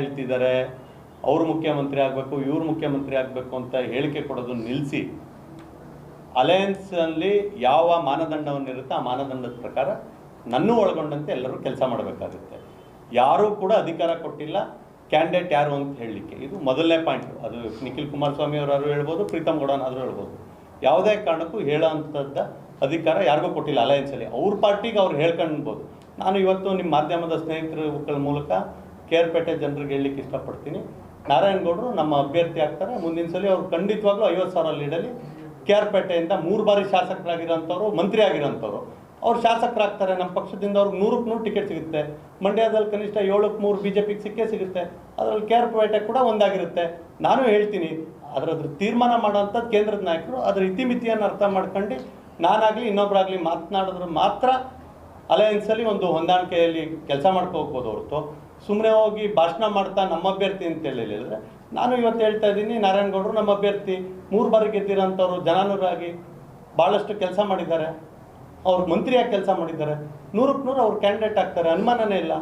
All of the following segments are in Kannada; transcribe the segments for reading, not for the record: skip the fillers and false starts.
ಹೇಳ್ತಿದ್ದಾರೆ ಅವರು ಮುಖ್ಯಮಂತ್ರಿ ಆಗಬೇಕು ಇವರು ಮುಖ್ಯಮಂತ್ರಿ ಆಗಬೇಕು ಅಂತ ಹೇಳಿಕೆ ಕೊಡೋದನ್ನು ನಿಲ್ಲಿಸಿ ಅಲಯನ್ಸ್ ಅಲ್ಲಿ ಯಾವ ಮಾನದಂಡವನ್ನಿರುತ್ತೆ ಆ ಮಾನದಂಡದ ಪ್ರಕಾರ ನನ್ನೂ ಒಳಗೊಂಡಂತೆ ಎಲ್ಲರೂ ಕೆಲಸ ಮಾಡಬೇಕಾಗುತ್ತೆ. ಯಾರೂ ಕೂಡ ಅಧಿಕಾರ ಕೊಟ್ಟಿಲ್ಲ ಕ್ಯಾಂಡಿಡೇಟ್ ಯಾರು ಅಂತ ಹೇಳಲಿಕ್ಕೆ. ಇದು ಮೊದಲನೇ ಪಾಯಿಂಟ್. ಅದು ನಿಖಿಲ್ ಕುಮಾರಸ್ವಾಮಿ ಅವರಾದ್ರು ಹೇಳ್ಬೋದು, ಪ್ರೀತಮ್ ಗೌಡನಾದರೂ ಹೇಳ್ಬೋದು. ಯಾವುದೇ ಕಾರಣಕ್ಕೂ ಹೇಳೋ ಅಂಥದ್ದು ಅಧಿಕಾರ ಯಾರಿಗೂ ಕೊಟ್ಟಿಲ್ಲ ಅಲಯನ್ಸಲ್ಲಿ. ಅವ್ರ ಪಾರ್ಟಿಗೆ ಅವ್ರು ಹೇಳ್ಕೊಳ್ಬೋದು. ನಾನು ಇವತ್ತು ನಿಮ್ಮ ಮಾಧ್ಯಮದ ಸ್ನೇಹಿತರ ಮೂಲಕ ಕೇರ್ಪೇಟೆ ಜನರಿಗೆ ಹೇಳಲಿಕ್ಕೆ ಇಷ್ಟಪಡ್ತೀನಿ, ನಾರಾಯಣಗೌಡರು ನಮ್ಮ ಅಭ್ಯರ್ಥಿ ಆಗ್ತಾರೆ. ಮುಂದಿನ ಸಲ ಅವ್ರು ಖಂಡಿತವಾಗ್ಲೂ 50,000 ಲೀಡಲ್ಲಿ ಕೇರ್ಪೇಟೆಯಿಂದ 3 ಬಾರಿ ಶಾಸಕರಾಗಿರೋಂಥವ್ರು, ಮಂತ್ರಿ ಆಗಿರೋಂಥವ್ರು ಅವ್ರು ಶಾಸಕರಾಗ್ತಾರೆ. ನಮ್ಮ ಪಕ್ಷದಿಂದ ಅವ್ರಿಗೆ 100ಕ್ಕೆ 100 ಟಿಕೆಟ್ ಸಿಗುತ್ತೆ. ಮಂಡ್ಯದಲ್ಲಿ ಕನಿಷ್ಠ 7ಕ್ಕೆ 3 BJPಗೆ ಸಿಕ್ಕೇ ಸಿಗುತ್ತೆ. ಅದರಲ್ಲಿ ಕೇರ್ಪೇಟೆ ಕೂಡ ಒಂದಾಗಿರುತ್ತೆ. ನಾನು ಹೇಳ್ತೀನಿ, ಅದರದ್ರ ತೀರ್ಮಾನ ಮಾಡೋಂಥದ್ದು ಕೇಂದ್ರದ ನಾಯಕರು. ಅದರ ಇತಿಮಿತಿಯನ್ನು ಅರ್ಥ ಮಾಡ್ಕೊಂಡು ನಾನಾಗಲಿ ಇನ್ನೊಬ್ಬರಾಗಲಿ ಮಾತನಾಡಿದ್ರೆ ಮಾತ್ರ ಅಲಯನ್ಸಲ್ಲಿ ಒಂದು ಹೊಂದಾಣಿಕೆಯಲ್ಲಿ ಕೆಲಸ ಮಾಡ್ಕೋಬೋದು ಹೊರತು ಸುಮ್ಮನೆ ಹೋಗಿ ಭಾಷಣ ಮಾಡ್ತಾ ನಮ್ಮ ಅಭ್ಯರ್ಥಿ ಅಂತ ಹೇಳಿದ್ರೆ. ನಾನು ಇವತ್ತು ಹೇಳ್ತಾ ಇದ್ದೀನಿ, ನಾರಾಯಣಗೌಡರು ನಮ್ಮ ಅಭ್ಯರ್ಥಿ, 3 ಬಾರಿ ಗೆದ್ದಿರೋಂಥವ್ರು, ಜನಾನುರಾಗಿ ಭಾಳಷ್ಟು ಕೆಲಸ ಮಾಡಿದ್ದಾರೆ. ಅವ್ರು ಮಂತ್ರಿಯಾಗಿ ಕೆಲಸ ಮಾಡಿದ್ದಾರೆ. 100ಕ್ಕೆ 100 ಅವ್ರು ಕ್ಯಾಂಡಿಡೇಟ್ ಆಗ್ತಾರೆ, ಅನುಮಾನನೇ ಇಲ್ಲ.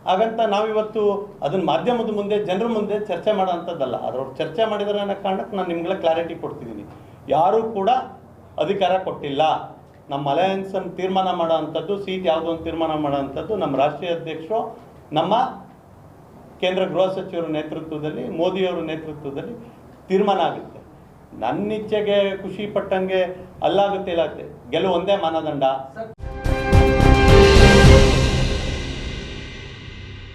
ಹಾಗಂತ ನಾವಿವತ್ತು ಅದನ್ನು ಮಾಧ್ಯಮದ ಮುಂದೆ, ಜನರ ಮುಂದೆ ಚರ್ಚೆ ಮಾಡೋ ಅಂಥದ್ದಲ್ಲ. ಅದ್ರವ್ರು ಚರ್ಚೆ ಮಾಡಿದರೆ ಅನ್ನೋ ಕಾರಣಕ್ಕೆ ನಾನು ನಿಮ್ಗೆಲ್ಲ ಕ್ಲಾರಿಟಿ ಕೊಡ್ತಿದ್ದೀನಿ. ಯಾರೂ ಕೂಡ ಅಧಿಕಾರ ಕೊಟ್ಟಿಲ್ಲ. ನಮ್ಮ ಅಲಯನ್ಸನ್ನು ತೀರ್ಮಾನ ಮಾಡೋ ಅಂಥದ್ದು, ಸೀಟ್ ಯಾವುದೋ ಒಂದು ತೀರ್ಮಾನ ಮಾಡೋ ಅಂಥದ್ದು ನಮ್ಮ ರಾಷ್ಟ್ರೀಯ ಅಧ್ಯಕ್ಷರು, ನಮ್ಮ ಕೇಂದ್ರ ಗೃಹ ಸಚಿವರ ನೇತೃತ್ವದಲ್ಲಿ, ಮೋದಿಯವರ ನೇತೃತ್ವದಲ್ಲಿ ತೀರ್ಮಾನ ಆಗುತ್ತೆ. ನನ್ನ ಇಚ್ಛೆಗೆ ಖುಷಿ ಪಟ್ಟಂಗೆ ಅಲ್ಲಾಗುತ್ತೆ, ಇಲ್ಲಾಗುತ್ತೆ. ಗೆಲುವು ಒಂದೇ ಮಾನದಂಡ.